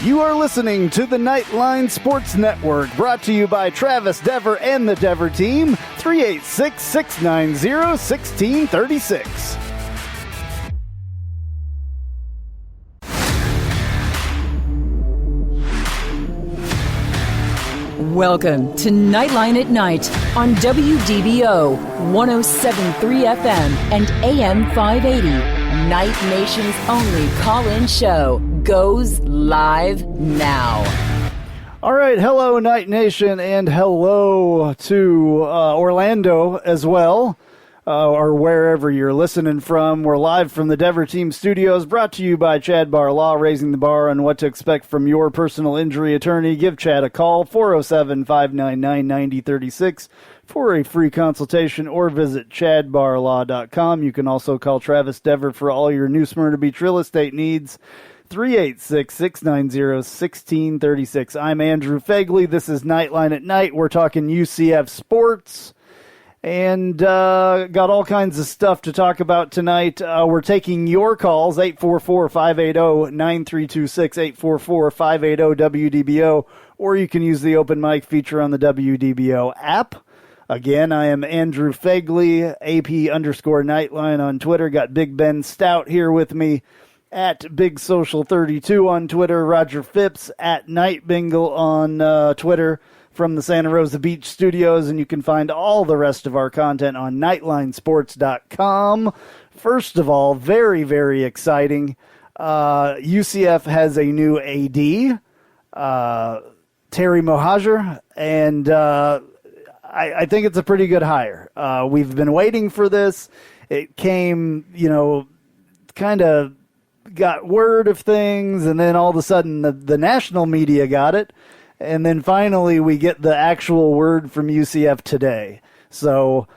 You are listening to the Knightline Sports Network, brought to you by Travis Dever and the Dever team, 386-690-1636. Welcome to Knightline at Night on WDBO 107.3 FM and AM 580. Night Nation's only call-in show goes live now. All right, hello Night Nation, and hello to Orlando as well, or wherever you're listening from. We're live from the Dever Team Studios, brought to you by Chad Barr Law, raising the bar on what to expect from your personal injury attorney. Give Chad a call, 407-599-9036, for a free consultation, or visit chadbarlaw.com. You can also call Travis Dever for all your New Smyrna Beach real estate needs, 386-690-1636. I'm Andrew Phegley. This is Knightline at Night. We're talking UCF sports and got all kinds of stuff to talk about tonight. We're taking your calls, 844-580-9326, 844-580-WDBO, or you can use the open mic feature on the WDBO app. Again, I am Andrew Phegley, AP_Knightline on Twitter. Got Big Ben Stout here with me at Big Social 32 on Twitter. Roger Phipps at Night Bengal on Twitter from the Santa Rosa Beach studios. And you can find all the rest of our content on NightlineSports.com. First of all, very, very exciting. UCF has a new AD, Terry Mohajer, and I think it's a pretty good hire. We've been waiting for this. It came, kind of got word of things, and then all of a sudden the national media got it, and then finally we get the actual word from UCF today. So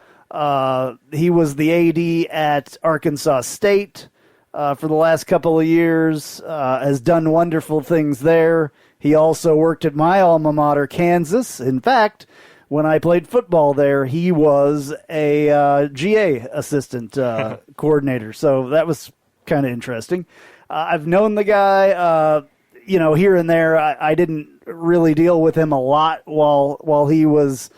he was the AD at Arkansas State for the last couple of years, has done wonderful things there. He also worked at my alma mater, Kansas. In fact, when I played football there, he was a GA assistant coordinator. So that was kind of interesting. I've known the guy, here and there. I didn't really deal with him a lot while he was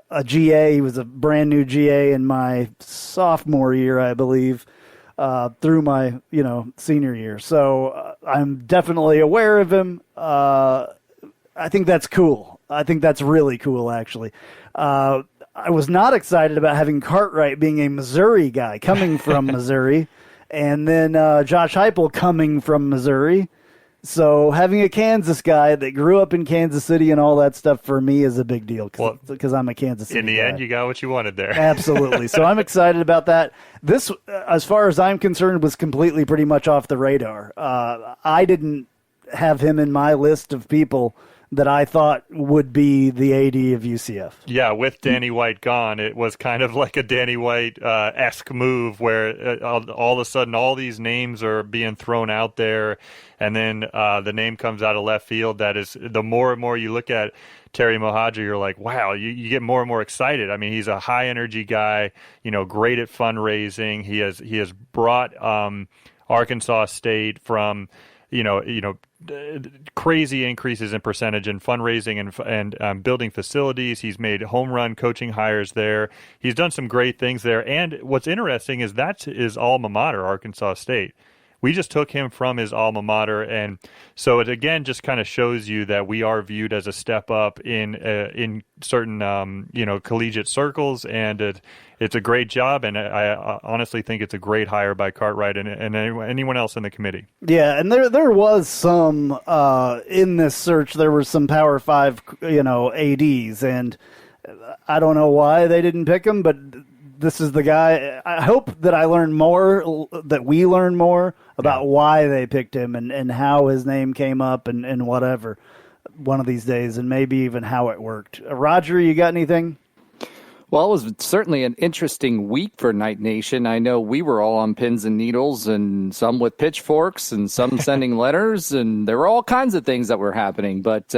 a GA. He was a brand new GA in my sophomore year, I believe, through my, senior year. So I'm definitely aware of him. I think that's cool. I think that's really cool, actually. I was not excited about having Cartwright being a Missouri guy coming from Missouri, and then Josh Heupel coming from Missouri. So having a Kansas guy that grew up in Kansas City and all that stuff for me is a big deal because I'm a Kansas City guy. In the end, you got what you wanted there. Absolutely. So I'm excited about that. This, as far as I'm concerned, was completely pretty much off the radar. I didn't have him in my list of people that I thought would be the AD of UCF. Yeah, with Danny White gone, it was kind of like a Danny White-esque move where all of a sudden all these names are being thrown out there, and then the name comes out of left field. That is, the more and more you look at Terry Mohajer, you're like, wow, you get more and more excited. I mean, he's a high-energy guy, great at fundraising. He has brought Arkansas State from crazy increases in percentage in fundraising and building facilities. He's made home run coaching hires there. He's done some great things there. And what's interesting is that's his alma mater, Arkansas State. We just took him from his alma mater, and so it again just kind of shows you that we are viewed as a step up in certain collegiate circles, and it's a great job, and I honestly think it's a great hire by Cartwright and anyone else in the committee. Yeah, and there was some in this search. There were some Power 5 ADs, and I don't know why they didn't pick him, but this is the guy. I hope that we learn more about why they picked him and how his name came up and whatever one of these days, and maybe even how it worked. Roger, you got anything? Well, it was certainly an interesting week for Night Nation. I know we were all on pins and needles, and some with pitchforks, and some sending letters, and there were all kinds of things that were happening. But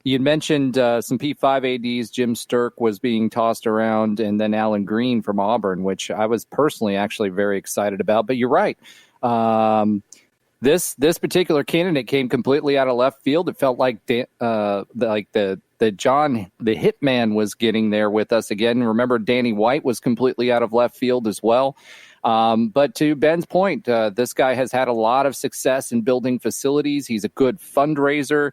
you mentioned some P5 ADs. Jim Sturk was being tossed around, and then Alan Green from Auburn, which I was personally actually very excited about. But you're right. This particular candidate came completely out of left field. It felt like the John the Hitman was getting there with us again. Remember, Danny White was completely out of left field as well. But to Ben's point, this guy has had a lot of success in building facilities. He's a good fundraiser.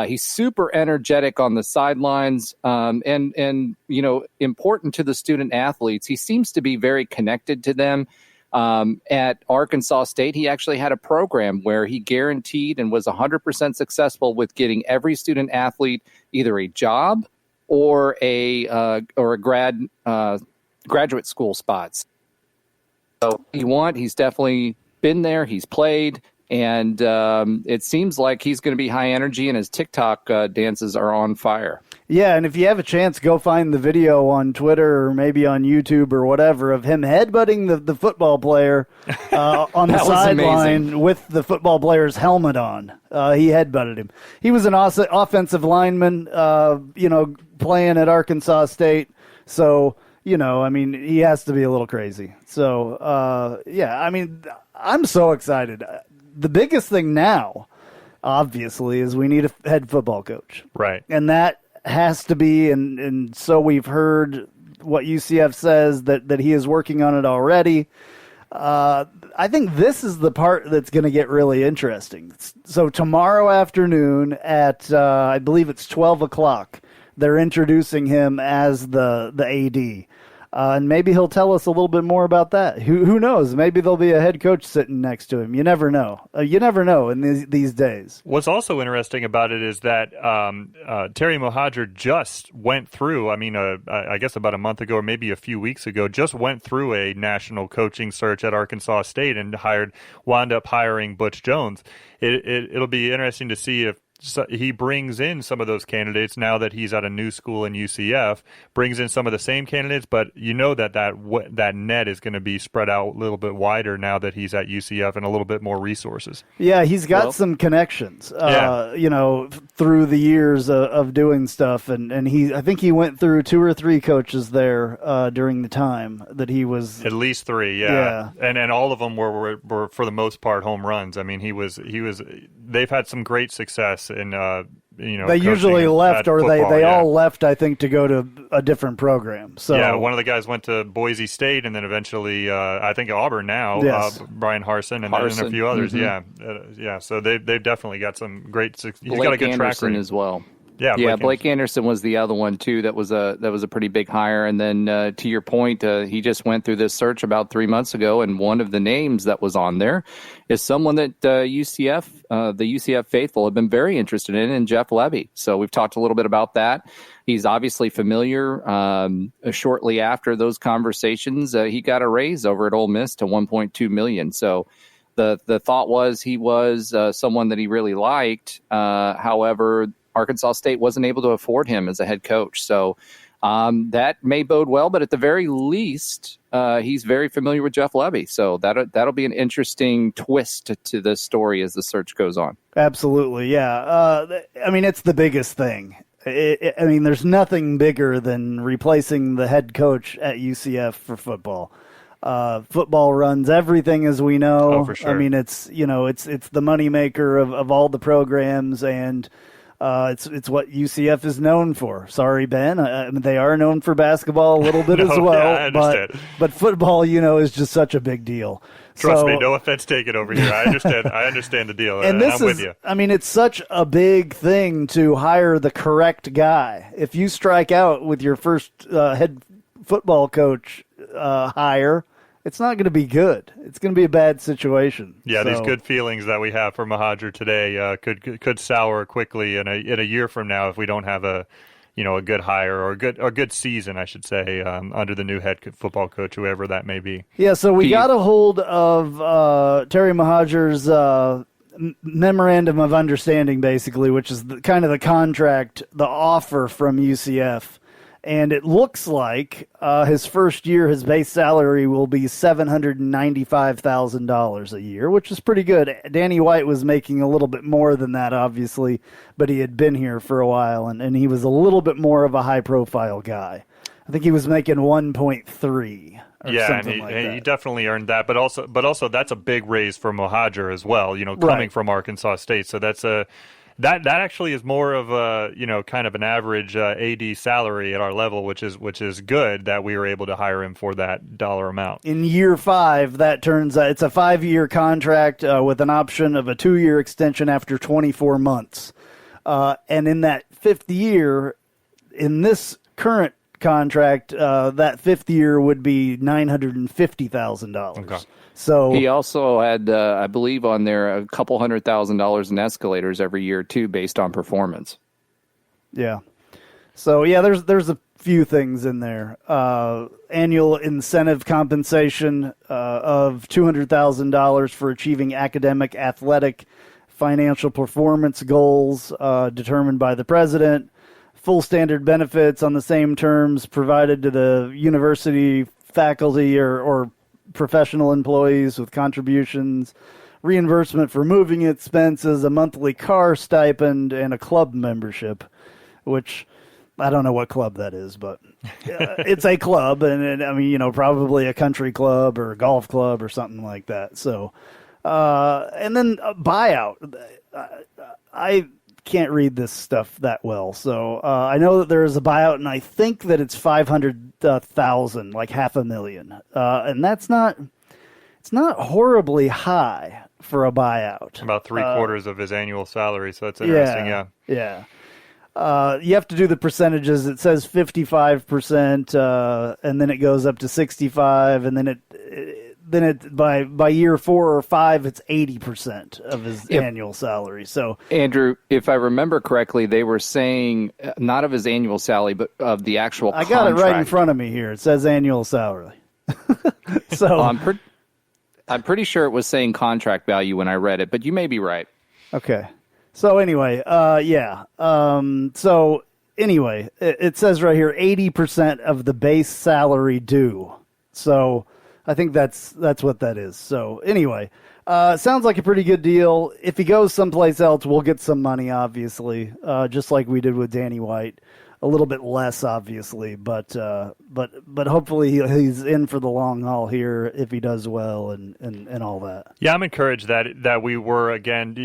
He's super energetic on the sidelines, and important to the student athletes. He seems to be very connected to them. At Arkansas State, he actually had a program where he guaranteed and was 100% successful with getting every student athlete either a job or a graduate school spots. So he's definitely been there. He's played. And it seems like he's going to be high energy, and his TikTok dances are on fire. Yeah, and if you have a chance, go find the video on Twitter or maybe on YouTube or whatever of him headbutting the football player on the sideline with the football player's helmet on. He headbutted him. He was an offensive lineman, playing at Arkansas State. So, he has to be a little crazy. So, I'm so excited. The biggest thing now, obviously, is we need a head football coach. Right. And that has to be, and so we've heard what UCF says, that he is working on it already. I think this is the part that's going to get really interesting. So tomorrow afternoon at, I believe it's 12 o'clock, they're introducing him as the AD. And maybe he'll tell us a little bit more about that. Who knows? Maybe there'll be a head coach sitting next to him. You never know. You never know in these days. What's also interesting about it is that Terry Mohajir just went through, I guess about a month ago or maybe a few weeks ago, just went through a national coaching search at Arkansas State and wound up hiring Butch Jones. It'll be interesting to see if he brings in some of those candidates now that he's at a new school in UCF, brings in some of the same candidates, but that net is going to be spread out a little bit wider now that he's at UCF and a little bit more resources. Yeah, he's got some connections, through the years of doing stuff, and I think he went through 2 or 3 coaches there during the time that he was. At least 3, yeah. And all of them were for the most part home runs. I mean, they've had some great success. And they usually left, or they all left, I think, to go to a different program. So yeah, one of the guys went to Boise State, and then eventually, I think Auburn now. Yes. Brian Harsin, and a few others. Mm-hmm. So they've definitely got some great. He's got a good track record as well. Yeah, Blake Anderson was the other one too. That was a pretty big hire. And then to your point, he just went through this search about 3 months ago, and one of the names that was on there is someone that the UCF faithful have been very interested in Jeff Levy. So we've talked a little bit about that. He's obviously familiar. Shortly after those conversations, he got a raise over at Ole Miss to $1.2 million. So the thought was he was someone that he really liked. However, Arkansas State wasn't able to afford him as a head coach. So that may bode well, but at the very least, he's very familiar with Jeff Levy. So that'll be an interesting twist to this story as the search goes on. Absolutely, yeah. It's the biggest thing. There's nothing bigger than replacing the head coach at UCF for football. Football runs everything, as we know. Oh, for sure. It's the moneymaker of all the programs, and it's what UCF is known for. Sorry, Ben. They are known for basketball a little bit as well. Yeah, I understand. But football, is just such a big deal. Trust me, no offense taken over here. I understand. I understand the deal, and I'm with you. It's such a big thing to hire the correct guy. If you strike out with your first head football coach hire, it's not going to be good. It's going to be a bad situation. Yeah, these good feelings that we have for Mohajir today could sour quickly in a year from now if we don't have a good hire or a good season, I should say, under the new head football coach, whoever that may be. Yeah, so we got a hold of Terry Mohajir's memorandum of understanding, basically, which is kind of the contract, the offer from UCF. And it looks like his first year, his base salary will be $795,000 a year, which is pretty good. Danny White was making a little bit more than that, obviously, but he had been here for a while, and he was a little bit more of a high-profile guy. I think he was making 1.3. Yeah, and he definitely earned that. But also that's a big raise for Mohajir as well. Coming from Arkansas State, so that's that actually is more of a kind of an average AD salary at our level, which is good that we were able to hire him for that dollar amount. In year 5, that turns out it's a 5-year contract with an option of a 2-year extension after 24 months. And in that 5th year, in this current contract, that 5th year would be $950,000. Okay. So he also had, I believe, on there a couple $100,000 in escalators every year too, based on performance. Yeah. So yeah, there's a few things in there. Annual incentive compensation of $200,000 for achieving academic, athletic, financial performance goals determined by the president. Full standard benefits on the same terms provided to the university faculty or professional employees with contributions, reimbursement for moving expenses, a monthly car stipend, and a club membership, which I don't know what club that is, but it's a club, and probably a country club or a golf club or something like that. So, and then a buyout. I can't read this stuff that well, so I know that there is a buyout, and I think that it's $500,000, like $500,000, and it's not horribly high for a buyout. About 3/4 of his annual salary, so that's interesting. Yeah. You have to do the percentages. It says 55%, and then it goes up to 65%, and then it by year 4 or 5, it's 80% of his annual salary. So, Andrew, if I remember correctly, they were saying not of his annual salary, but of the actual contract. I got it right in front of me here. It says annual salary. So I'm pretty sure it was saying contract value when I read it, but you may be right. Okay. So anyway, it says right here 80% of the base salary due. So I think that's what that is. So anyway, sounds like a pretty good deal. If he goes someplace else, we'll get some money, obviously, just like we did with Danny White. A little bit less, obviously, but hopefully he's in for the long haul here if he does well and all that. Yeah, I'm encouraged that we were, again,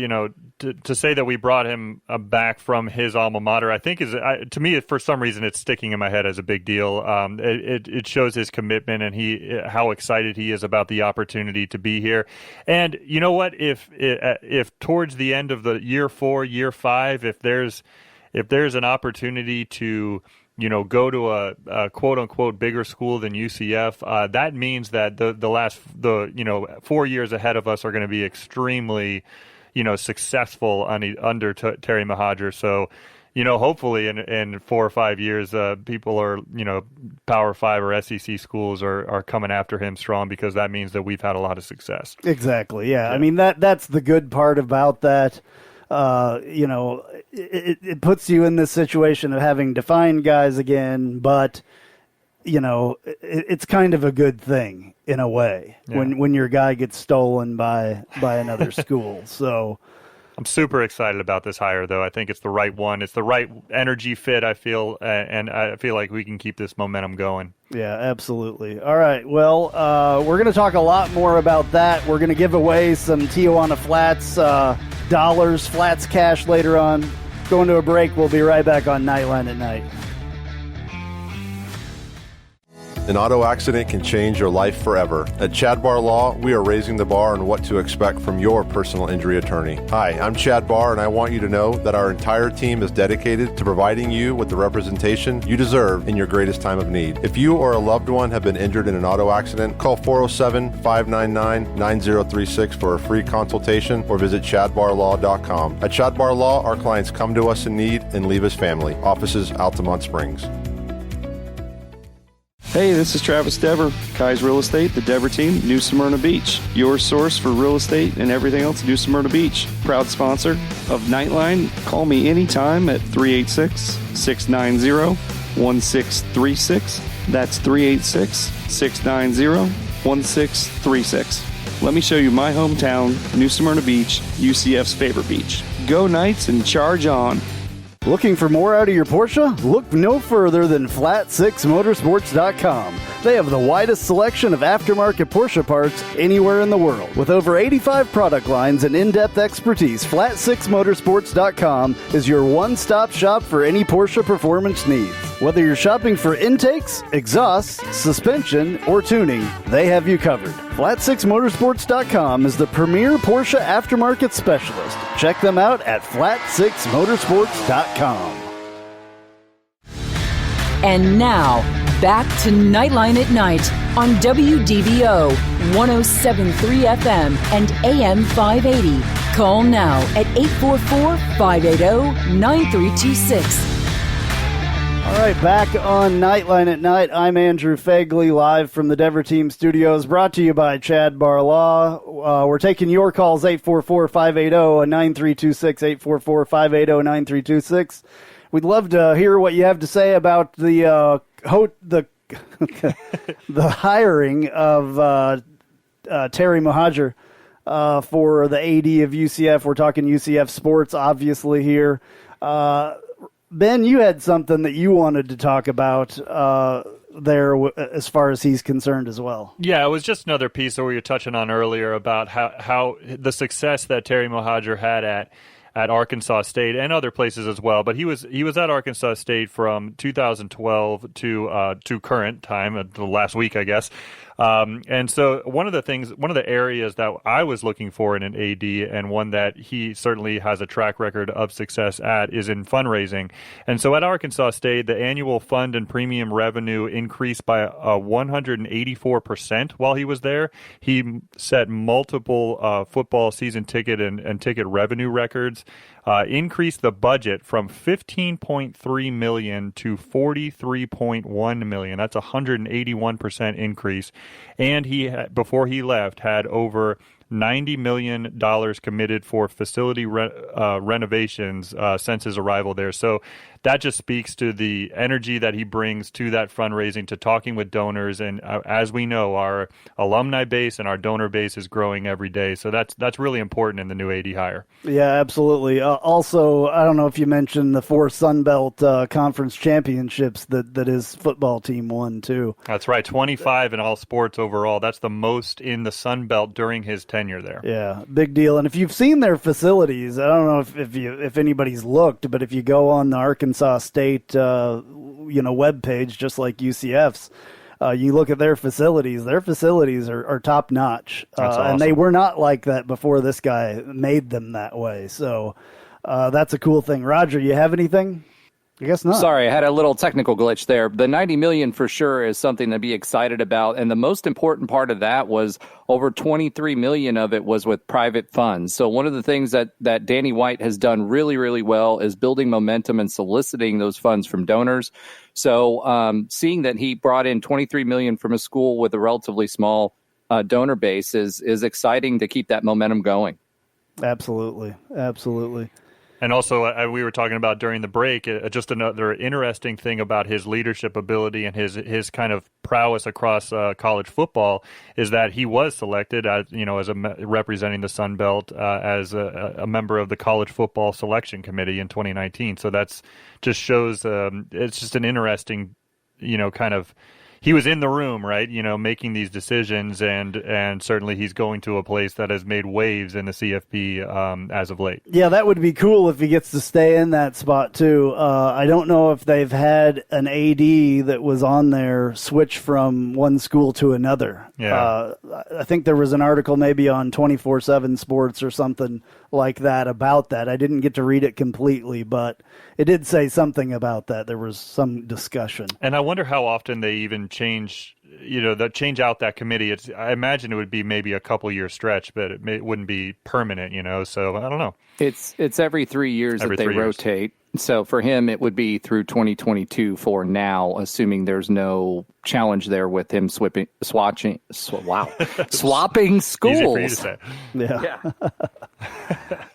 to say that we brought him back from his alma mater, I think to me, for some reason, it's sticking in my head as a big deal. It shows his commitment and how excited he is about the opportunity to be here. And you know what? If towards the end of the year 4, year 5, if there's an opportunity to go to a quote unquote bigger school than UCF, that means that the 4 years ahead of us are going to be extremely successful under Terry Mohajir. So hopefully in 4 or 5 years, people are Power 5 or SEC schools are coming after him strong, because that means that we've had a lot of success. Exactly. Yeah. I mean that's the good part about that. It puts you in this situation of having to find guys again, but it's kind of a good thing in a way when your guy gets stolen by another school. So I'm super excited about this hire, though. I think it's the right one. It's the right energy fit, I feel, and I feel like we can keep this momentum going. Yeah, absolutely. All right. Well, we're going to talk a lot more about that. We're going to give away some Tijuana Flats dollars, Flats cash later on. Going to a break. We'll be right back on Knightline at Night. An auto accident can change your life forever. At Chad Barr Law, we are raising the bar on what to expect from your personal injury attorney. Hi, I'm Chad Barr, and I want you to know that our entire team is dedicated to providing you with the representation you deserve in your greatest time of need. If you or a loved one have been injured in an auto accident, call 407-599-9036 for a free consultation or visit chadbarlaw.com. At Chad Barr Law, our clients come to us in need and leave as family. Offices, Altamont Springs. Hey, this is Travis Dever, Kai's Real Estate, the Dever team, New Smyrna Beach. Your source for real estate and everything else, New Smyrna Beach. Proud sponsor of Knightline. Call me anytime at 386-690-1636. That's 386-690-1636. Let me show you my hometown, New Smyrna Beach, UCF's favorite beach. Go Knights and charge on. Looking for more out of your Porsche? Look no further than Flat6Motorsports.com. They have the widest selection of aftermarket Porsche parts anywhere in the world. With over 85 product lines and in-depth expertise, Flat6Motorsports.com is your one-stop shop for any Porsche performance needs. Whether you're shopping for intakes, exhausts, suspension, or tuning, they have you covered. Flat6Motorsports.com is the premier Porsche aftermarket specialist. Check them out at Flat6Motorsports.com. And now, back to Knightline at Night on WDBO 107.3 FM and AM 580. Call now at 844-580-9326. All right, back on Knightline at Night. I'm Andrew Phegley, live from the Dever Team Studios, brought to you by Chad Barlaw. We're taking your calls, 844-580-9326, 844-580-9326. We'd love to hear what you have to say about the the hiring of Terry Mohajir for the AD of UCF. We're talking UCF sports, obviously, here. Ben, you had something that you wanted to talk about there as far as he's concerned as well. Yeah, it was just another piece that we were touching on earlier about how the success that Terry Mohajir had at Arkansas State and other places as well. But he was at Arkansas State from 2012 to current time, the last week, I guess. And so one of the areas that I was looking for in an AD, and one that he certainly has a track record of success at, is in fundraising. And so at Arkansas State, the annual fund and premium revenue increased by 184% while he was there. He set multiple football season ticket and ticket revenue records. Increased the budget from $15.3 million to $43.1 million. That's a 181% increase. And he, before he left, had over $90 million committed for facility renovations since his arrival there. So that just speaks to the energy that he brings to that fundraising, to talking with donors. And as we know, our alumni base and our donor base is growing every day. So that's really important in the new AD hire. Yeah, absolutely. Also, I don't know if you mentioned the 4 Sun Belt Conference championships that his football team won, too. That's right. 25 in all sports overall. That's the most in the Sun Belt during his tenure there. Yeah, big deal. And if you've seen their facilities, I don't know if anybody's looked, but if you go on the Arkansas State webpage, just like UCF's, you look at their facilities are top notch. Awesome. And they were not like that before this guy made them that way. So that's a cool thing. Roger, you have anything? I guess not. Sorry, I had a little technical glitch there. The $90 million for sure is something to be excited about. And the most important part of that was over $23 million of it was with private funds. So one of the things that Danny White has done really, really well is building momentum and soliciting those funds from donors. So seeing that he brought in $23 million from a school with a relatively small donor base is exciting to keep that momentum going. Absolutely. Absolutely. And also, we were talking about during the break, just another interesting thing about his leadership ability and his kind of prowess across college football is that he was selected as representing the Sun Belt as a member of the college football selection committee in 2019. So that's just shows it's just an interesting, kind of. He was in the room, right? Making these decisions, and certainly he's going to a place that has made waves in the CFP as of late. Yeah, that would be cool if he gets to stay in that spot too. I don't know if they've had an AD that was on there switch from one school to another. Yeah. I think there was an article maybe on 24/7 Sports or something like that about that. I didn't get to read it completely, but it did say something about that. There was some discussion. And I wonder how often they even change out that committee. I imagine it would be maybe a couple year stretch, but it wouldn't be permanent, so I don't know. It's every 3 years that they rotate. So for him, it would be through 2022 for now, assuming there's no challenge there with him swapping schools. Easy for you to say. Yeah.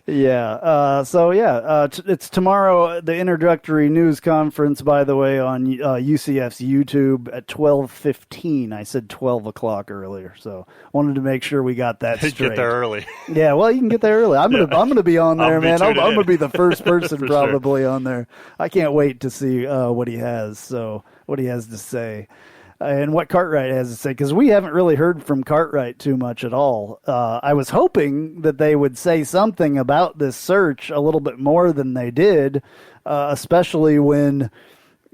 Yeah. It's tomorrow, the introductory news conference, by the way, on UCF's YouTube at 12:15. I said 12 o'clock earlier, so wanted to make sure we got that straight. Get there early. Yeah, well, you can get there early. I'm gonna be on there, man. I'm gonna be the first person probably sure. on there. I can't wait to see what he has to say. And what Cartwright has to say, because we haven't really heard from Cartwright too much at all. I was hoping that they would say something about this search a little bit more than they did, especially when,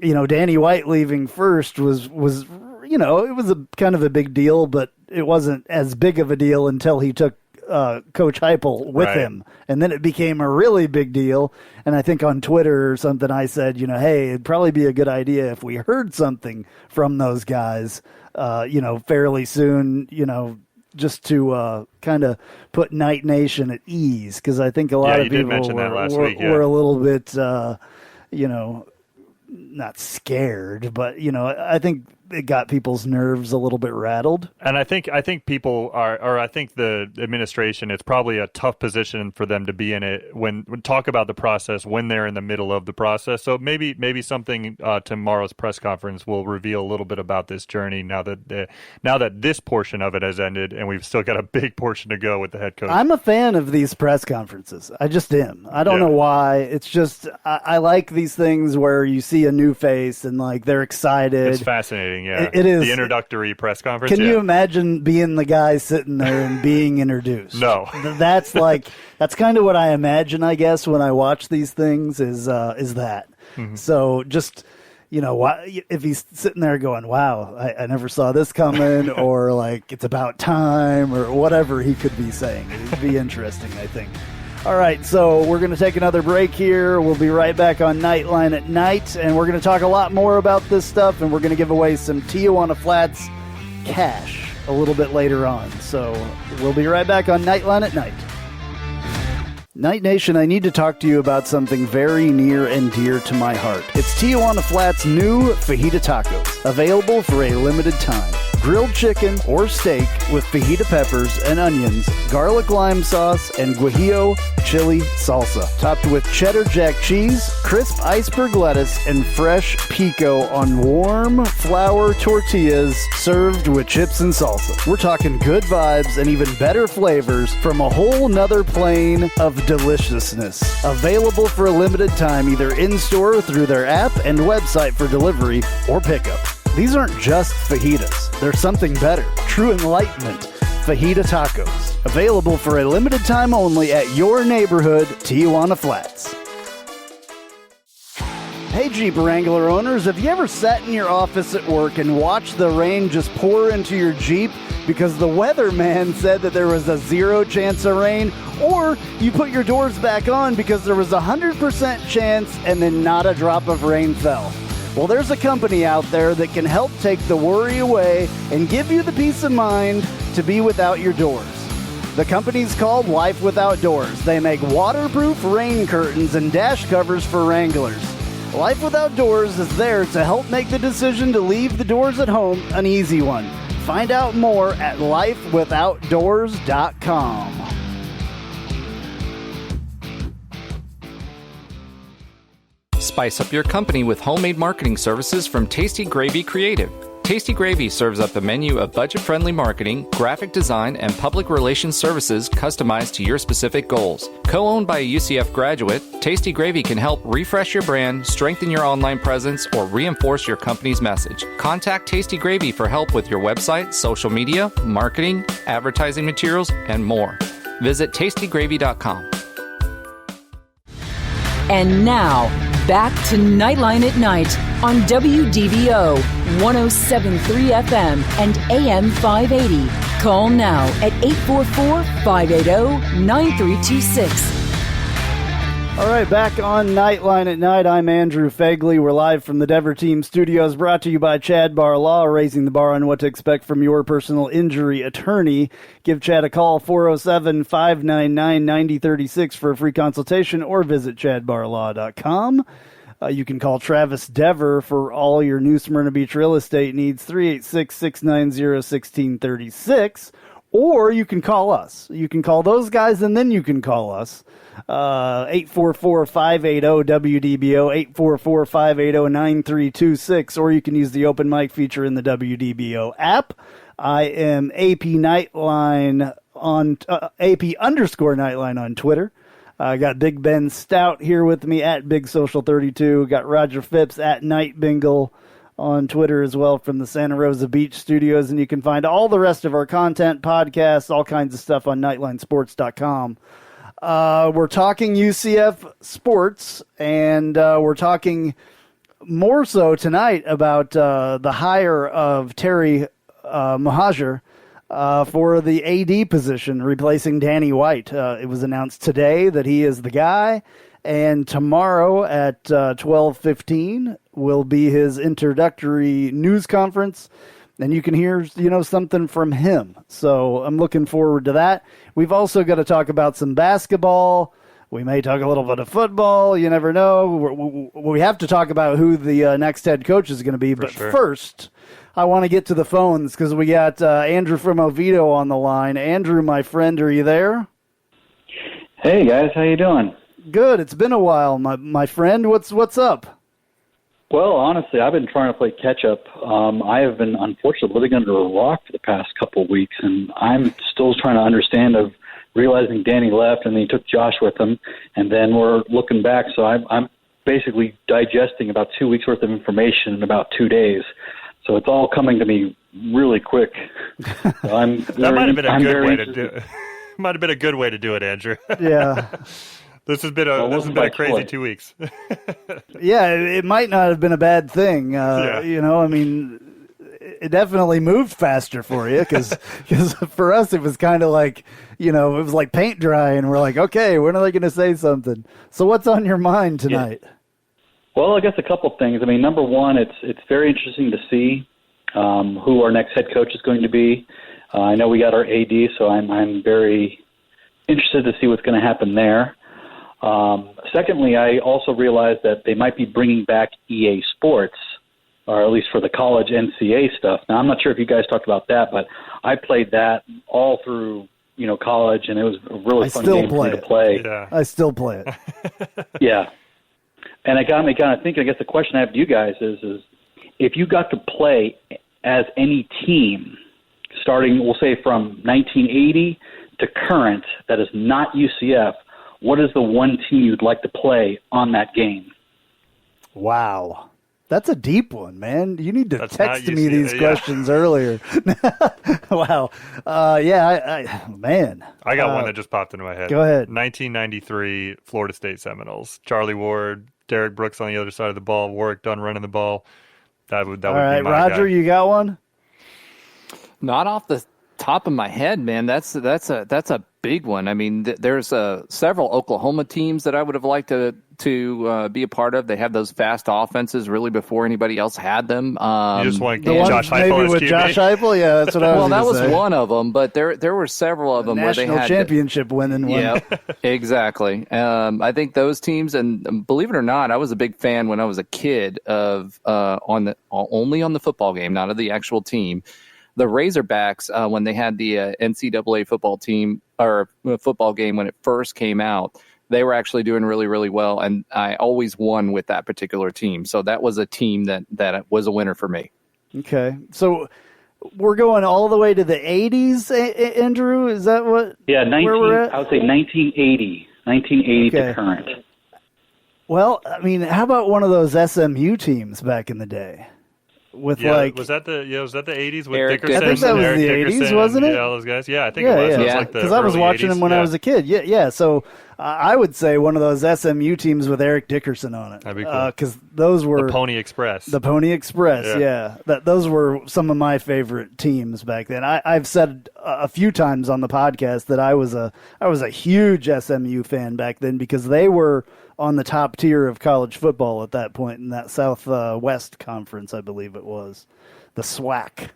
Danny White leaving first was it was a kind of a big deal, but it wasn't as big of a deal until he took Coach Heupel with him. And then it became a really big deal. And I think on Twitter or something I said, hey, it'd probably be a good idea if we heard something from those guys, fairly soon, just to kind of put Night Nation at ease. Because I think a lot of people were a little bit, not scared, but, I think it got people's nerves a little bit rattled. And I think people are, or I think the administration, it's probably a tough position for them to be in it when talk about the process when they're in the middle of the process. So maybe something tomorrow's press conference will reveal a little bit about this journey now that this portion of it has ended and we've still got a big portion to go with the head coach. I'm a fan of these press conferences. I just am. I don't know why. It's just I like these things where you see a new face and like they're excited. It's fascinating. Yeah, it is. The introductory press conference. Can you imagine being the guy sitting there and being introduced? No. That's kind of what I imagine, I guess, when I watch these things is that. Mm-hmm. So just, if he's sitting there going, wow, I never saw this coming, or like it's about time, or whatever he could be saying. It'd be interesting, I think. All right, so we're going to take another break here. We'll be right back on Knightline at night, and we're going to talk a lot more about this stuff, and we're going to give away some Tijuana Flats cash a little bit later on. So we'll be right back on Knightline at night. Night Nation, I need to talk to you about something very near and dear to my heart. It's Tijuana Flats' new fajita tacos, available for a limited time. Grilled chicken or steak with fajita peppers and onions, garlic lime sauce, and guajillo chili salsa. Topped with cheddar jack cheese, crisp iceberg lettuce, and fresh pico on warm flour tortillas served with chips and salsa. We're talking good vibes and even better flavors from a whole nother plane of deliciousness. Available for a limited time either in-store or through their app and website for delivery or pickup. These aren't just fajitas. They're something better. True enlightenment. Fajita tacos. Available for a limited time only at your neighborhood Tijuana Flats. Hey Jeep Wrangler owners, have you ever sat in your office at work and watched the rain just pour into your Jeep because the weatherman said that there was a 0 chance of rain? Or you put your doors back on because there was a 100% chance and then not a drop of rain fell? Well, there's a company out there that can help take the worry away and give you the peace of mind to be without your doors. The company's called Life Without Doors. They make waterproof rain curtains and dash covers for Wranglers. Life Without Doors is there to help make the decision to leave the doors at home an easy one. Find out more at lifewithoutdoors.com. Spice up your company with homemade marketing services from Tasty Gravy Creative. Tasty Gravy serves up a menu of budget-friendly marketing, graphic design, and public relations services customized to your specific goals. Co-owned by a UCF graduate, Tasty Gravy can help refresh your brand, strengthen your online presence, or reinforce your company's message. Contact Tasty Gravy for help with your website, social media, marketing, advertising materials, and more. Visit tastygravy.com. And now, back to Knightline at Night on WDBO 107.3 FM and AM 580. Call now at 844-580-9326. All right, back on Knightline at Night. I'm Andrew Phegley. We're live from the Dever Team Studios, brought to you by Chad Bar Law, raising the bar on what to expect from your personal injury attorney. Give Chad a call, 407-599-9036 for a free consultation, or visit chadbarlaw.com. You can call Travis Dever for all your New Smyrna Beach real estate needs, 386-690-1636. Or you can call us. You can call those guys, and then you can call us. 844-580-WDBO, 844-580-9326, or you can use the open mic feature in the WDBO app. I am AP Knightline on AP_Knightline on Twitter. I got Big Ben Stout here with me at Big Social 32. Got Roger Phipps at Night Bengal on Twitter as well from the Santa Rosa Beach studios. And you can find all the rest of our content, podcasts, all kinds of stuff on nightlinesports.com. We're talking UCF sports, and we're talking more so tonight about the hire of Terry Mohajir for the AD position, replacing Danny White. It was announced today that he is the guy, and tomorrow at 12:15 will be his introductory news conference, and you can hear something from him. So I'm looking forward to that. We've also got to talk about some basketball. We may talk a little bit of football. You never know. We have to talk about who the next head coach is going to be. But first, I want to get to the phones because we got Andrew from Oviedo on the line. Andrew, my friend, are you there? Hey, guys. How you doing? Good. It's been a while, my friend. What's up? Well, honestly, I've been trying to play catch-up. I have been, unfortunately, living under a rock for the past couple of weeks, and I'm still trying to understand of realizing Danny left, and then he took Josh with him, and then we're looking back. So I'm basically digesting about 2 weeks' worth of information in about 2 days. So it's all coming to me really quick. So that might have been a good way to do it. Might have been a good way to do it, Andrew. Yeah. This has been a crazy 2 weeks. Yeah, it might not have been a bad thing. I mean, it definitely moved faster for you because for us it was kind of like, it was like paint dry, and we're like, okay, when are they going to say something? So what's on your mind tonight? Yeah. Well, I guess a couple things. I mean, number one, it's very interesting to see who our next head coach is going to be. I know we got our AD, so I'm very interested to see what's going to happen there. Secondly, I also realized that they might be bringing back EA Sports, or at least for the college NCAA stuff. Now, I'm not sure if you guys talked about that, but I played that all through, college, and it was a really fun game for me to play. Yeah. I still play it. Yeah. And it got me kind of thinking. I guess the question I have to you guys is if you got to play as any team starting, we'll say, from 1980 to current that is not UCF, what is the one team you'd like to play on that game? Wow. That's a deep one, man. You need to text me these questions earlier. Wow. Man. I got one that just popped into my head. Go ahead. 1993 Florida State Seminoles. Charlie Ward, Derek Brooks on the other side of the ball, Warwick Dunn running the ball. That would All be right, my Roger, guy. you got one? Not off the top of my head, man. That's a big one. I mean, there's several Oklahoma teams that I would have liked to be a part of. They have those fast offenses really before anybody else had them. You just want Josh Heupel Heupel as with QB? Josh Heupel? Yeah, that's what I was Well, that was say. one of them, but there were several of them where they National had championship winning one. Yeah, exactly. I think those teams, and believe it or not, I was a big fan when I was a kid of only on the football game, not of the actual team. The Razorbacks, when they had the NCAA football team or football game when it first came out, they were actually doing really, really well, and I always won with that particular team. So that was a team that was a winner for me. Okay, so we're going all the way to the 80s, Andrew? Is that what? Yeah, where we're at? I would say 1980 Okay. to current. Well, I mean, how about one of those SMU teams back in the day? With was that the 80s with Eric Dickerson? I think that was Eric the Dickerson 80s, wasn't it? Yeah, all those guys. Yeah, I think it was. It was like the because I was early watching 80s. him when I was a kid. Yeah. So I would say one of those SMU teams with Eric Dickerson on it. That'd be cool. Because those were the Pony Express. The Pony Express. Yeah. Those were some of my favorite teams back then. I've said a few times on the podcast that I was a huge SMU fan back then because they were on the top tier of college football at that point in that Southwest Conference, I believe it was. The SWAC.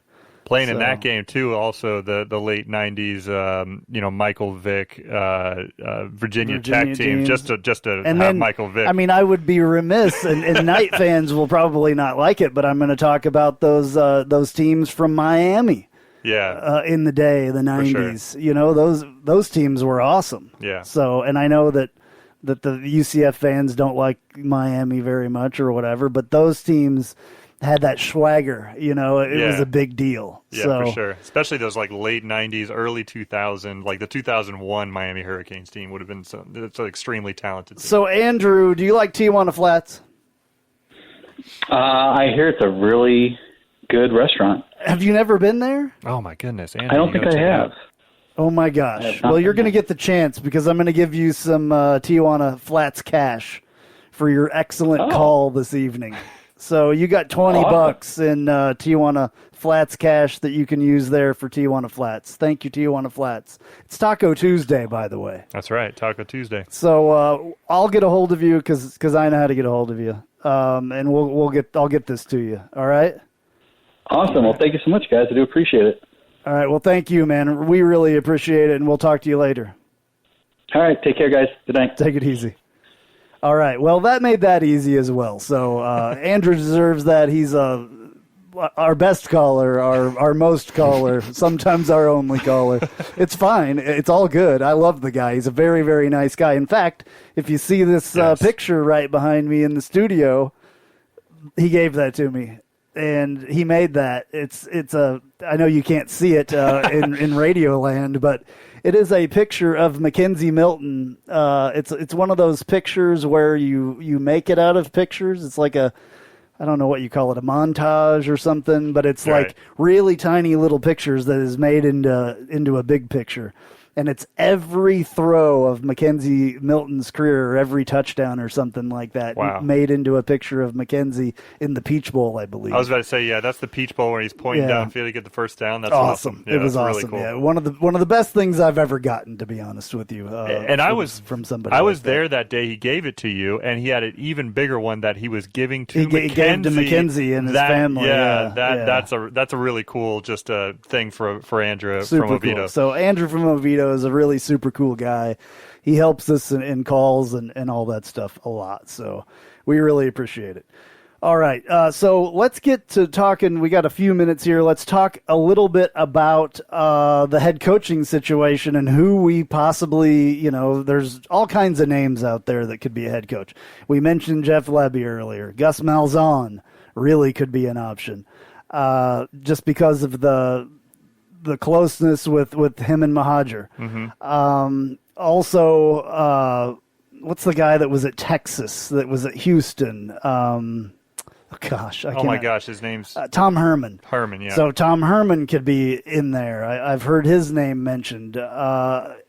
Playing in that game too, also the late '90s, Michael Vick, Virginia Tech team, just to and have then, Michael Vick. I mean, I would be remiss, and Knight fans will probably not like it, but I'm going to talk about those teams from Miami. Yeah, in the day, the '90s, sure. Those teams were awesome. Yeah. So, and I know that the UCF fans don't like Miami very much or whatever, but those teams had that swagger, it was a big deal. Yeah, so, for sure. Especially those like late 90s, early 2000, like the 2001 Miami Hurricanes team would have been it's an extremely talented team. So, Andrew, do you like Tijuana Flats? I hear it's a really good restaurant. Have you never been there? Oh, my goodness. Andy, I don't think I have. Oh, my gosh. Well, you're going to get the chance because I'm going to give you some Tijuana Flats cash for your excellent call this evening. So you got $20 in Tijuana Flats cash that you can use there for Tijuana Flats. Thank you, Tijuana Flats. It's Taco Tuesday, by the way. That's right, Taco Tuesday. So I'll get a hold of you because I know how to get a hold of you, and I'll get this to you. All right. Awesome. Well, thank you so much, guys. I do appreciate it. All right. Well, thank you, man. We really appreciate it, and we'll talk to you later. All right. Take care, guys. Good night. Take it easy. All right. Well, that made that easy as well. So Andrew deserves that. He's our best caller, our most caller, sometimes our only caller. It's fine. It's all good. I love the guy. He's a very, very nice guy. In fact, if you see this picture right behind me in the studio, he gave that to me. And he made that. I know you can't see it in Radio Land, but it is a picture of Mackenzie Milton. It's one of those pictures where you make it out of pictures. It's like I don't know what you call it, a montage or something, but it's like really tiny little pictures that is made into a big picture. And it's every throw of Mackenzie Milton's career, or every touchdown or something like that, made into a picture of Mackenzie in the Peach Bowl, I believe. I was about to say, that's the Peach Bowl where he's pointing downfield to get the first down. That's awesome. It was awesome. Really cool. Yeah, one of the best things I've ever gotten, to be honest with you. And I was from somebody. I was there that day. He gave it to you, and he had an even bigger one that he was giving to Mackenzie. He gave to Mackenzie and his family. That's a really cool thing for Andrew from Oviedo. Cool. So Andrew from Oviedo is a really super cool guy. He helps us in calls and all that stuff a lot. So we really appreciate it. All right. So let's get to talking. We got a few minutes here. Let's talk a little bit about the head coaching situation and who we possibly, there's all kinds of names out there that could be a head coach. We mentioned Jeff Lebby earlier. Gus Malzahn really could be an option just because of the closeness with him and Mahajer. Mm-hmm. Also, what's the guy that was at Texas, that was at Houston? His name's Tom Herman. Herman, yeah. So Tom Herman could be in there. I've heard his name mentioned.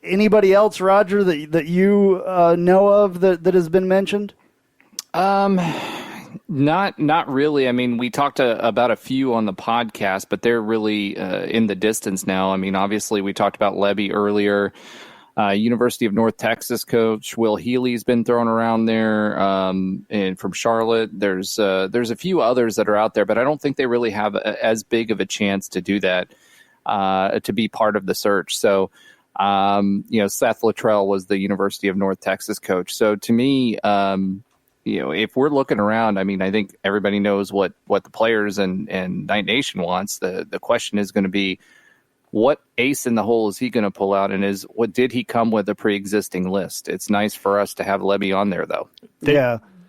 Anybody else, Roger, that you know of that has been mentioned? Not really. I mean, we talked about a few on the podcast, but they're really in the distance now. I mean, obviously, we talked about Lebby earlier. University of North Texas coach Will Healy's been thrown around there, and from Charlotte. There's a few others that are out there, but I don't think they really have as big of a chance to do that, to be part of the search. So, Seth Luttrell was the University of North Texas coach. So to me, if we're looking around, I mean, I think everybody knows what the players and Knight Nation wants. The question is going to be, what ace in the hole is he going to pull out? And did he come with a pre-existing list? It's nice for us to have Lebby on there, though.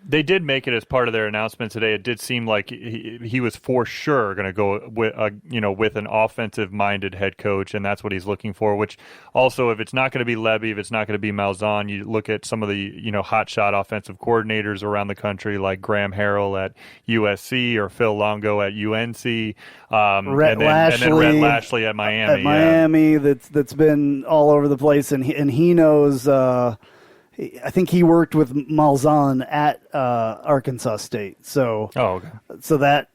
They did make it as part of their announcement today. It did seem like he was for sure going to go with an offensive-minded head coach, and that's what he's looking for. Which also, if it's not going to be Lebby, if it's not going to be Malzahn, you look at some of the hotshot offensive coordinators around the country, like Graham Harrell at USC or Phil Longo at UNC, and then Rhett Lashley at Miami. Miami, that's been all over the place, and he knows. I think he worked with Malzahn at Arkansas State, so so that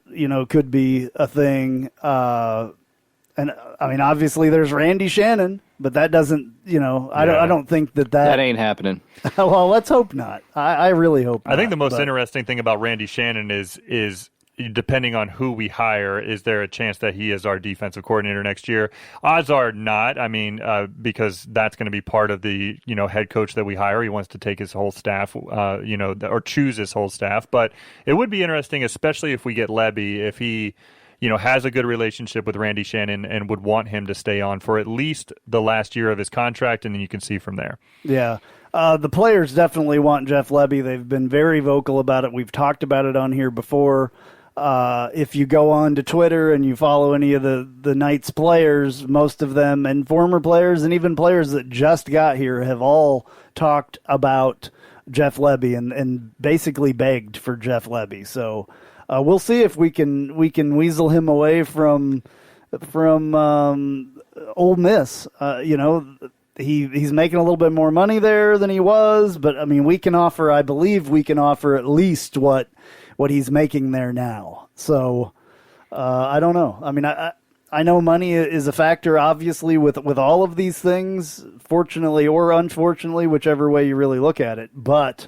could be a thing. And I mean, obviously, there's Randy Shannon, but that doesn't. I don't think that ain't happening. Well, let's hope not. I really hope not. I think the most interesting thing about Randy Shannon is depending on who we hire, is there a chance that he is our defensive coordinator next year? Odds are not. I mean, because that's going to be part of the, head coach that we hire. He wants to take his whole staff, or choose his whole staff. But it would be interesting, especially if we get Levy, if he, has a good relationship with Randy Shannon and would want him to stay on for at least the last year of his contract, and then you can see from there. Yeah. The players definitely want Jeff Levy. They've been very vocal about it. We've talked about it on here before. If you go on to Twitter and you follow any of the Knights players, most of them, and former players and even players that just got here, have all talked about Jeff Levy and basically begged for Jeff Levy. So we'll see if we can weasel him away from Ole Miss. He's making a little bit more money there than he was, but I mean, I believe we can offer at least what he's making there now. So I don't know. I mean, I know money is a factor, obviously, with all of these things, fortunately or unfortunately, whichever way you really look at it. But,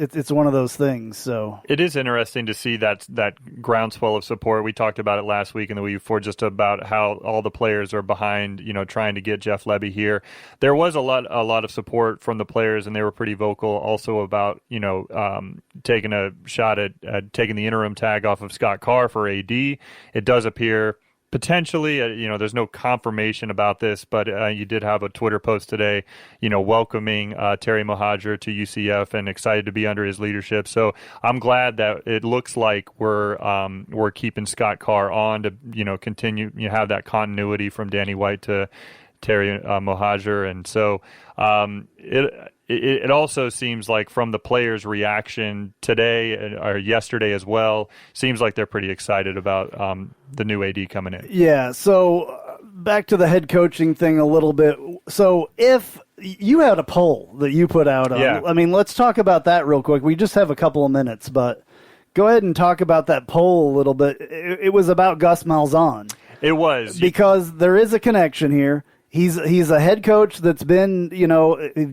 it's one of those things. So it is interesting to see that groundswell of support. We talked about it last week and the week before, just about how all the players are behind, trying to get Jeff Levy here. There was a lot of support from the players, and they were pretty vocal also about, taking a shot at taking the interim tag off of Scott Carr for AD. It does appear potentially, there's no confirmation about this, but you did have a Twitter post today, welcoming Terry Mohajir to UCF and excited to be under his leadership. So I'm glad that it looks like we're keeping Scott Carr on to, continue, have that continuity from Danny White to Terry Mohajir. And so it also seems like from the players' reaction today or yesterday as well, seems like they're pretty excited about the new AD coming in. Yeah, so back to the head coaching thing a little bit. So if you had a poll that you put out on, I mean, let's talk about that real quick. We just have a couple of minutes, but go ahead and talk about that poll a little bit. It was about Gus Malzahn. It was. Because there is a connection here. He's a head coach that's been,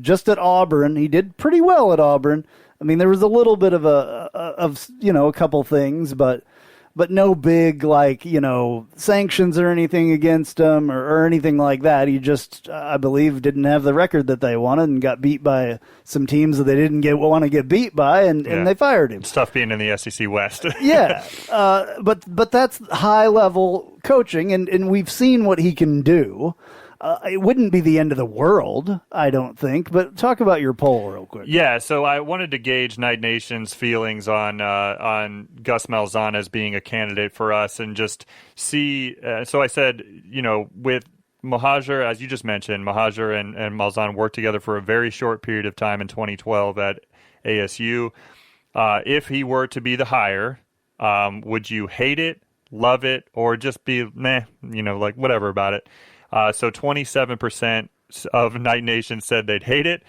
just at Auburn. He did pretty well at Auburn. I mean, there was a little bit of a couple things, but no big, sanctions or anything against him or anything like that. He just, I believe, didn't have the record that they wanted and got beat by some teams that they didn't want to get beat by, and they fired him. It's tough being in the SEC West. Yeah, but that's high-level coaching, and we've seen what he can do. It wouldn't be the end of the world, I don't think, but talk about your poll real quick. Yeah, so I wanted to gauge Knight Nation's feelings on Gus Malzahn as being a candidate for us and just see. So I said, with Mohajir, as you just mentioned, Mohajir and Malzahn worked together for a very short period of time in 2012 at ASU. If he were to be the hire, would you hate it, love it, or just be, whatever about it? So 27% of Knight Nation said they'd hate it,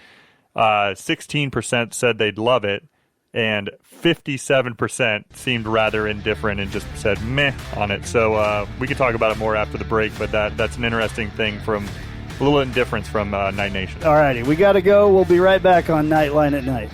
16% said they'd love it, and 57% seemed rather indifferent and just said meh on it. So we could talk about it more after the break, but that's an interesting thing from a little indifference from Knight Nation. All righty, we got to go. We'll be right back on Knightline at Night.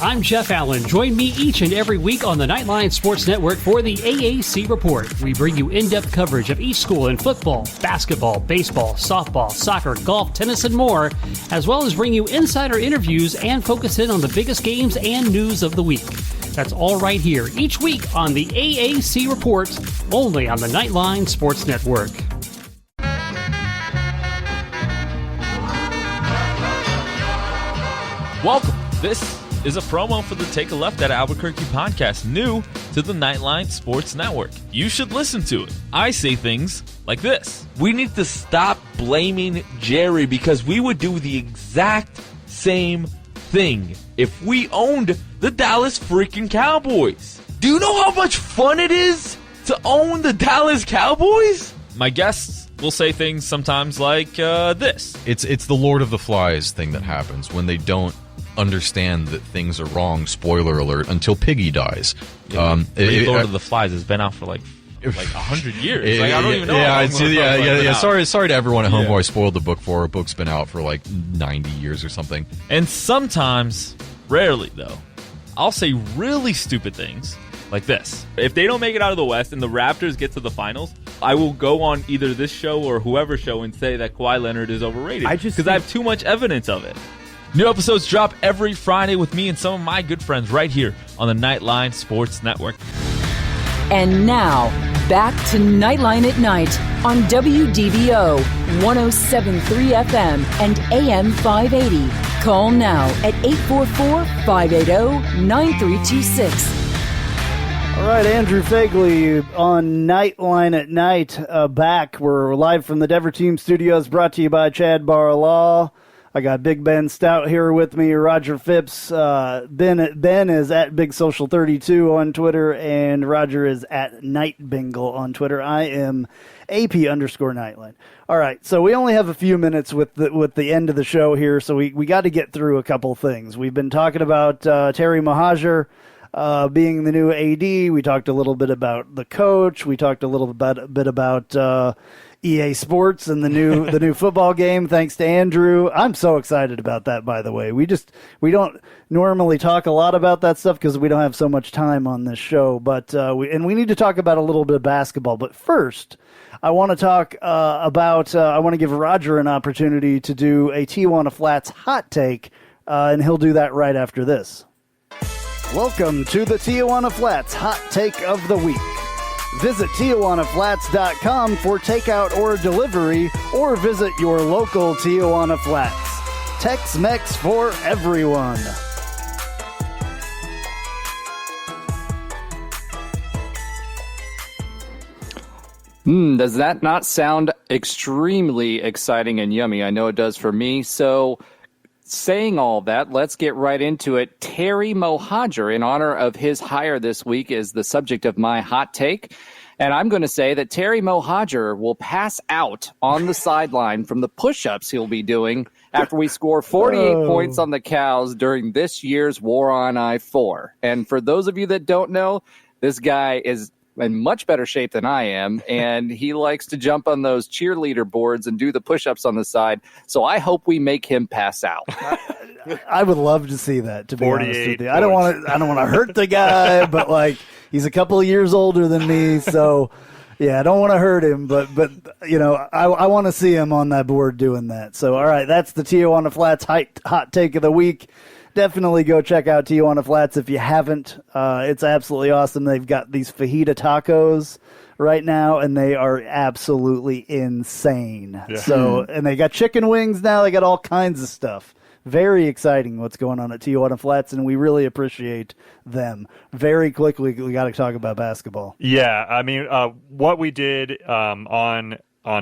I'm Jeff Allen. Join me each and every week on the Knightline Sports Network for the AAC Report. We bring you in-depth coverage of each school in football, basketball, baseball, softball, soccer, golf, tennis, and more, as well as bring you insider interviews and focus in on the biggest games and news of the week. That's all right here each week on the AAC Report, only on the Knightline Sports Network. Welcome. This is a promo for the Take a Left at Albuquerque podcast, new to the Knightline Sports Network. You should listen to it. I say things like this. We need to stop blaming Jerry because we would do the exact same thing if we owned the Dallas freaking Cowboys. Do you know how much fun it is to own the Dallas Cowboys? My guests will say things sometimes like this. It's the Lord of the Flies thing that happens when they don't understand that things are wrong, spoiler alert, until Piggy dies. Lord of the Flies has been out for like 100 years. I don't even know. Sorry to everyone at home who I spoiled the book for. A book's been out for like 90 years or something. And sometimes rarely though, I'll say really stupid things like this. If they don't make it out of the West and the Raptors get to the finals, I will go on either this show or whoever's show and say that Kawhi Leonard is overrated because I have too much evidence of it. New episodes drop every Friday with me and some of my good friends right here on the Knightline Sports Network. And now, back to Knightline at Night on WDBO 107.3 FM and AM 580. Call now at 844-580-9326. All right, Andrew Phegley on Knightline at Night. Back. We're live from the Dever Team Studios, brought to you by Chad Bar Law. I got Big Ben Stout here with me, Roger Phipps. Ben is at Big Social 32 on Twitter, and Roger is at Night Bengal on Twitter. I am AP_Knightline. All right, so we only have a few minutes with the end of the show here, so we got to get through a couple things. We've been talking about Terry Mohajir being the new AD. We talked a little bit about the coach. We talked a little bit about EA Sports and the new football game. Thanks to Andrew. I'm so excited about that, by the way. We don't normally talk a lot about that stuff because we don't have so much time on this show, but we need to talk about a little bit of basketball. But first, I want to talk about I want to give Roger an opportunity to do a Tijuana Flats hot take, and he'll do that right after this. Welcome to the Tijuana Flats Hot Take of the Week. Visit TijuanaFlats.com for takeout or delivery, or visit your local Tijuana Flats. Tex-Mex for everyone. Does that not sound extremely exciting and yummy? I know it does for me. So, saying all that, let's get right into it. Terry Mohajir, in honor of his hire this week, is the subject of my hot take. And I'm going to say that Terry Mohajir will pass out on the sideline from the push-ups he'll be doing after we score 48 points on the Cows during this year's War on I-4. And for those of you that don't know, this guy is in much better shape than I am, and he likes to jump on those cheerleader boards and do the push-ups on the side. So I hope we make him pass out. I would love to see that, to be honest with you. I don't want to hurt the guy, but like, he's a couple of years older than me, so yeah, I don't want to hurt him, but you know, I want to see him on that board doing that. So all right, that's the Tijuana Flats hot take of the week. Definitely go check out Tijuana Flats if you haven't. It's absolutely awesome. They've got these fajita tacos right now, and they are absolutely insane. Yeah. So, and they got chicken wings now. They got all kinds of stuff. Very exciting what's going on at Tijuana Flats, and we really appreciate them. Very quickly, we got to talk about basketball. Yeah, I mean, what we did on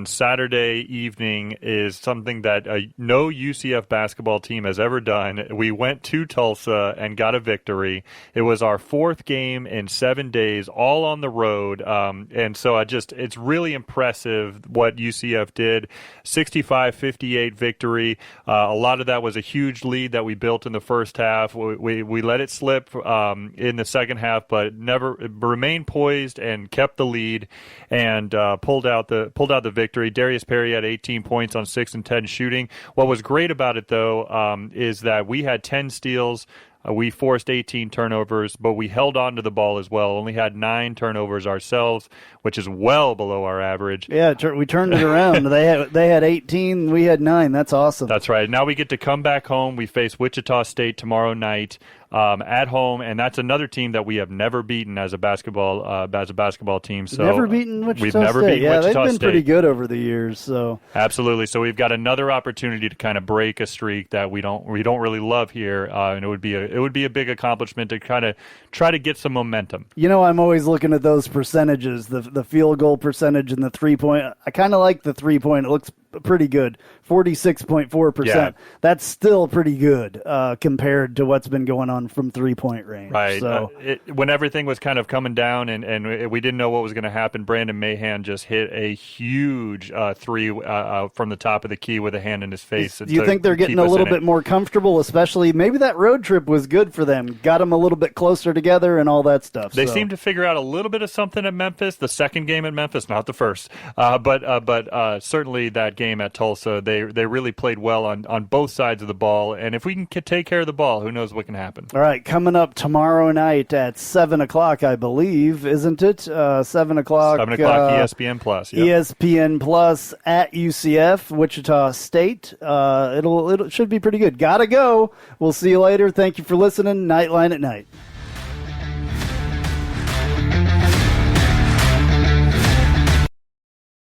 Saturday evening is something that no UCF basketball team has ever done. We went to Tulsa and got a victory. It was our fourth game in 7 days, all on the road. And so it's really impressive what UCF did. 65-58 victory. A lot of that was a huge lead that we built in the first half. We let it slip in the second half, but never remained poised and kept the lead and pulled out the victory. Darius Perry had 18 points on 6 and 10 shooting. What was great about it, though, is that we had 10 steals. We forced 18 turnovers, but we held on to the ball as well. Only had 9 turnovers ourselves, which is well below our average. Yeah, we turned it around. They had 18, we had 9. That's awesome. That's right. Now we get to come back home. We face Wichita State tomorrow night at home, and that's another team that we have never beaten as a basketball team. So never beaten Wichita State. We've never beaten Wichita State. They've been pretty good over the years. So absolutely. So we've got another opportunity to kind of break a streak that we don't really love here, and it would be a big accomplishment to kind of try to get some momentum. You know, I'm always looking at those percentages, the field goal percentage and the 3-point. I kind of like the 3-point. It looks pretty good. 46.4%. Yeah. That's still pretty good compared to what's been going on from 3-point range. Right. So when everything was kind of coming down and we didn't know what was going to happen, Brandon Mahan just hit a huge three from the top of the key with a hand in his face. Do you think they're getting a little bit more comfortable, especially maybe that road trip was good for them, got them a little bit closer together and all that stuff? They seem to figure out a little bit of something at Memphis, the second game at Memphis, not the first, but certainly that game game at Tulsa. They really played well on both sides of the ball, and if we can take care of the ball, who knows what can happen. All right, coming up tomorrow night at 7 o'clock, I believe, isn't it? 7 o'clock. 7 o'clock, ESPN Plus. Yep. ESPN Plus at UCF, Wichita State. It should be pretty good. Gotta go. We'll see you later. Thank you for listening. Nightline at Night.